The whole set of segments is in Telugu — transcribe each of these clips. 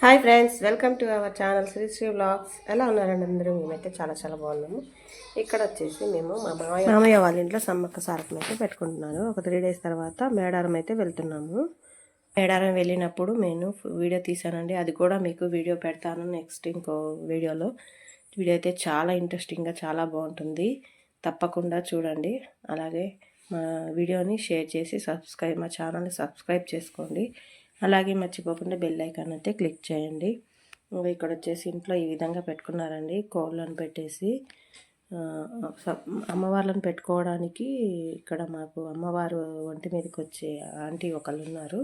Hi friends, welcome to our channel Shri vlogs. ఎలా ఉన్నారండి అందరూ? మేమైతే చాలా చాలా బాగున్నాము. ఇక్కడ వచ్చేసి మేము మా మామయ్య వాళ్ళ ఇంట్లో సమ్మక్క సారకం అయితే పెట్టుకుంటున్నాను. ఒక 3 days తర్వాత మేడారం అయితే వెళ్తున్నాము. మేడారం వెళ్ళినప్పుడు నేను వీడియో తీసానండి. అది కూడా మీకు వీడియో పెడతాను నెక్స్ట్ ఇంకో వీడియోలో. వీడియో అయితే చాలా ఇంట్రెస్టింగ్గా చాలా బాగుంటుంది, తప్పకుండా చూడండి. అలాగే మా వీడియోని షేర్ చేసి మా ఛానల్ని సబ్స్క్రైబ్ చేసుకోండి. అలాగే మర్చిపోకుండా బెల్ ఐకాన్ అయితే క్లిక్ చేయండి. ఇక్కడ వచ్చేసి ఇంట్లో ఈ విధంగా పెట్టుకున్నారండి, కోళ్ళను పెట్టేసి. అమ్మవార్లను పెట్టుకోవడానికి ఇక్కడ మాకు అమ్మవారు ఒంటి మీదకి వచ్చే ఆంటీ ఒకళ్ళు ఉన్నారు.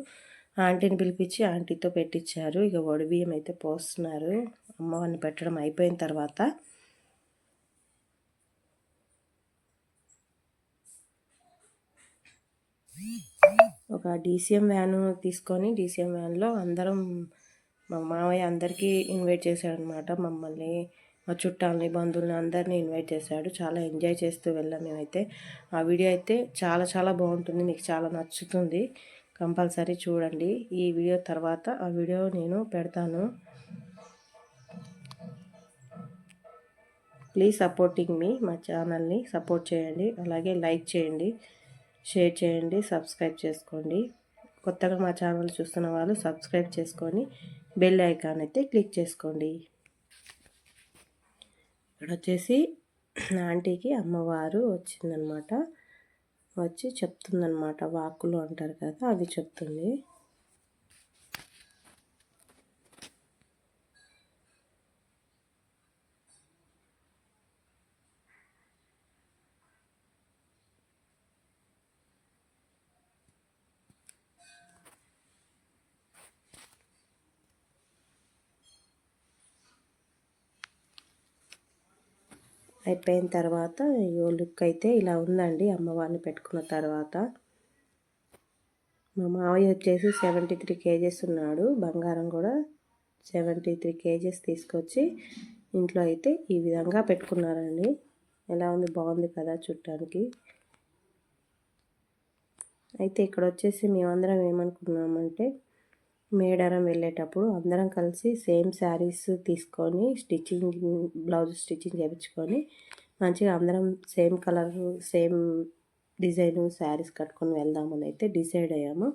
ఆంటీని పిలిపించి ఆంటీతో పెట్టించారు. ఇక బియ్యం అయితే పోస్తున్నారు. అమ్మవారిని పెట్టడం అయిపోయిన తర్వాత ఒక డీసీఎం వ్యాను తీసుకొని డీసీఎం వ్యాన్లో అందరం మా మామయ్య అందరికీ ఇన్వైట్ చేశాడనమాట. మమ్మల్ని, మా చుట్టాలని, బంధువులని అందరినీ ఇన్వైట్ చేశాడు. చాలా ఎంజాయ్ చేస్తూ వెళ్ళాం మేమైతే. ఆ వీడియో అయితే చాలా చాలా బాగుంటుంది, మీకు చాలా నచ్చుతుంది. కంపల్సరీ చూడండి. ఈ వీడియో తర్వాత ఆ వీడియో నేను పెడతాను. ప్లీజ్ సపోర్టింగ్ మీ, మా ఛానల్ని సపోర్ట్ చేయండి. అలాగే లైక్ చేయండి, షేర్ చేయండి, సబ్స్క్రైబ్ చేసుకోండి. కొత్తగా మా ఛానల్ చూస్తున్న వాళ్ళు సబ్స్క్రైబ్ చేసుకొని బెల్ ఐకాన్ అయితే క్లిక్ చేసుకోండి. ఇక్కడ వచ్చేసి ఆంటీకి అమ్మవారు వచ్చిందనమాట. వచ్చి చెప్తుందనమాట, వాక్కులు అంటారు కదా, అవి చెప్తుంది. అయిపోయిన తర్వాత లుక్ అయితే ఇలా ఉందండి అమ్మవారిని పెట్టుకున్న తర్వాత. మా మావయ్య వచ్చేసి 73 kgs ఉన్నాడు. బంగారం కూడా 73 kgs తీసుకొచ్చి ఇంట్లో అయితే ఈ విధంగా పెట్టుకున్నారండి. ఎలా ఉంది? బాగుంది కదా చూడటానికి. అయితే ఇక్కడ వచ్చేసి మేమందరం ఏమనుకున్నామంటే, మేడారం వెళ్ళేటప్పుడు అందరం కలిసి సేమ్ శారీస్ తీసుకొని బ్లౌజ్ స్టిచ్చింగ్ చేయించుకొని మంచిగా అందరం same colour same design saris కట్టుకొని వెళ్దామని అయితే డిసైడ్ అయ్యాము.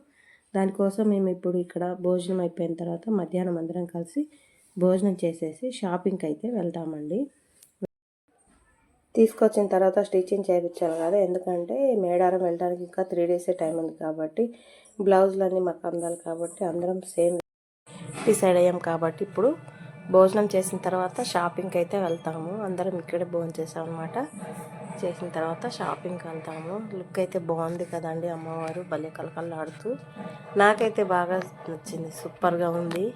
దానికోసం మేము ఇప్పుడు ఇక్కడ భోజనం అయిపోయిన తర్వాత మధ్యాహ్నం అందరం కలిసి భోజనం చేసేసి షాపింగ్కి అయితే వెళ్తామండి. తీసుకొచ్చిన తర్వాత స్టిచ్చింగ్ చేయించాలి కదా, ఎందుకంటే మేడారం వెళ్ళడానికి ఇంకా 3 days టైం ఉంది కాబట్టి బ్లౌజులన్నీ మాకు అందాలి కాబట్టి అందరం సేమ్ డిసైడ్ అయ్యాం. కాబట్టి ఇప్పుడు భోజనం చేసిన తర్వాత షాపింగ్కి అయితే వెళ్తాము. అందరం ఇక్కడే భోజనం చేసాం అనమాట. చేసిన తర్వాత షాపింగ్కి వెళ్తాము. లుక్ అయితే బాగుంది కదండి, అమ్మవారు భలే కలకల్లాడుతూ. నాకైతే బాగా నచ్చింది, సూపర్గా ఉంది.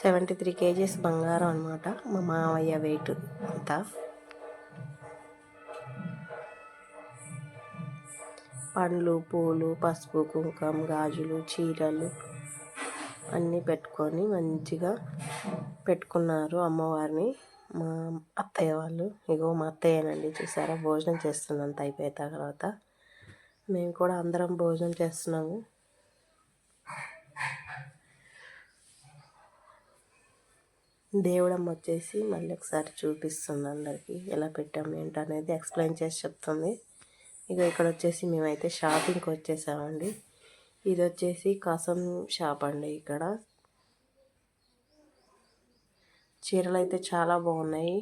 $73 kgs బంగారం అనమాట, మా మావయ్య వెయిట్ అంతా. పండ్లు, పూలు, పసుపు, కుంకుమ, గాజులు, చీరలు అన్నీ పెట్టుకొని మంచిగా పెట్టుకున్నారు అమ్మవారిని మా అత్తయ్య వాళ్ళు. ఇగో మా అత్తయ్యనండి, చూసారా భోజనం చేస్తున్నంత అయిపోయిన తర్వాత. మేము కూడా అందరం భోజనం చేస్తున్నాము. దేవుడమ్మ వచ్చేసి మళ్ళీ ఒకసారి చూపిస్తుంది అందరికీ, ఎలా పెట్టాము ఏంటనేది ఎక్స్ప్లెయిన్ చేసి చెప్తుంది. ఇక ఇక్కడ వచ్చేసి మేమైతే షాపింగ్కి వచ్చేసామండి. ఇది వచ్చేసి కాసం షాప్ అండి. ఇక్కడ చీరలు అయితే చాలా బాగున్నాయి,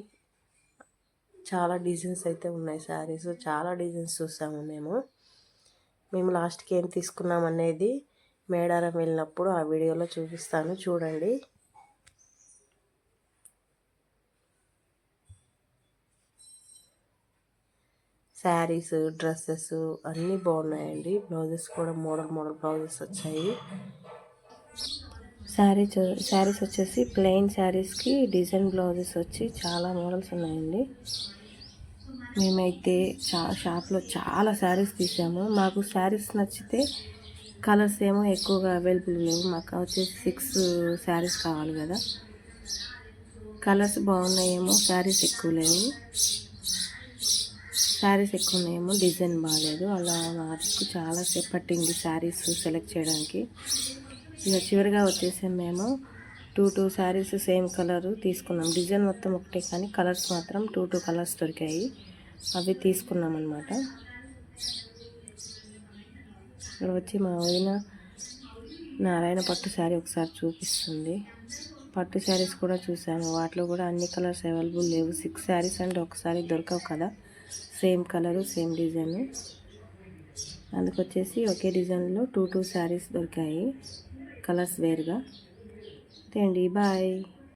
చాలా డిజైన్స్ అయితే ఉన్నాయి. శారీస్ చాలా డిజైన్స్ చూసాము మేము లాస్ట్కి ఏం తీసుకున్నాం అనేది మేడారం వెళ్ళినప్పుడు ఆ వీడియోలో చూపిస్తాను, చూడండి. శారీస్, డ్రెస్సెస్ అన్నీ బాగున్నాయండి. బ్లౌజెస్ కూడా మోడల్ బ్లౌజెస్ వచ్చాయి. శారీస్ వచ్చేసి ప్లెయిన్ శారీస్కి డిజైన్ బ్లౌజెస్ వచ్చి చాలా మోడల్స్ ఉన్నాయండి. మేమైతే షాప్లో చాలా శారీస్ తీసాము. మాకు శారీస్ నచ్చితే కలర్స్ ఏమో ఎక్కువగా అవైలబుల్ లేవు. మాకు వచ్చేసి 6 శారీస్ కావాలి కదా, కలర్స్ బాగున్నాయేమో శారీస్ ఎక్కువ లేవు. శారీస్ ఎక్కువ ఉన్నాయేమో, డిజైన్ బాగాలేదు. అలా నాకు చాలాసేపు పట్టింది శారీస్ సెలెక్ట్ చేయడానికి. ఇక చివరిగా వచ్చేసి మేము టూ శారీస్ సేమ్ కలర్ తీసుకున్నాం. డిజైన్ మొత్తం ఒకటే కానీ కలర్స్ మాత్రం టూ కలర్స్ దొరికాయి. అవి తీసుకున్నాం అన్నమాట. ఇక్కడ వచ్చి మా వదిన నారాయణ పట్టు శారీ ఒకసారి చూపిస్తుంది. పట్టు శారీస్ కూడా చూసాను, వాటిలో కూడా అన్ని కలర్స్ అవైలబుల్ లేవు. 6 శారీస్ అంటే ఒకసారి దొరకవు కదా, సేమ్ కలరు సేమ్ డిజైను. అందుకొచ్చేసి ఒకే డిజైన్లో టూ శారీస్ దొరికాయి, కలర్స్ వేరుగా. అండి, బాయ్.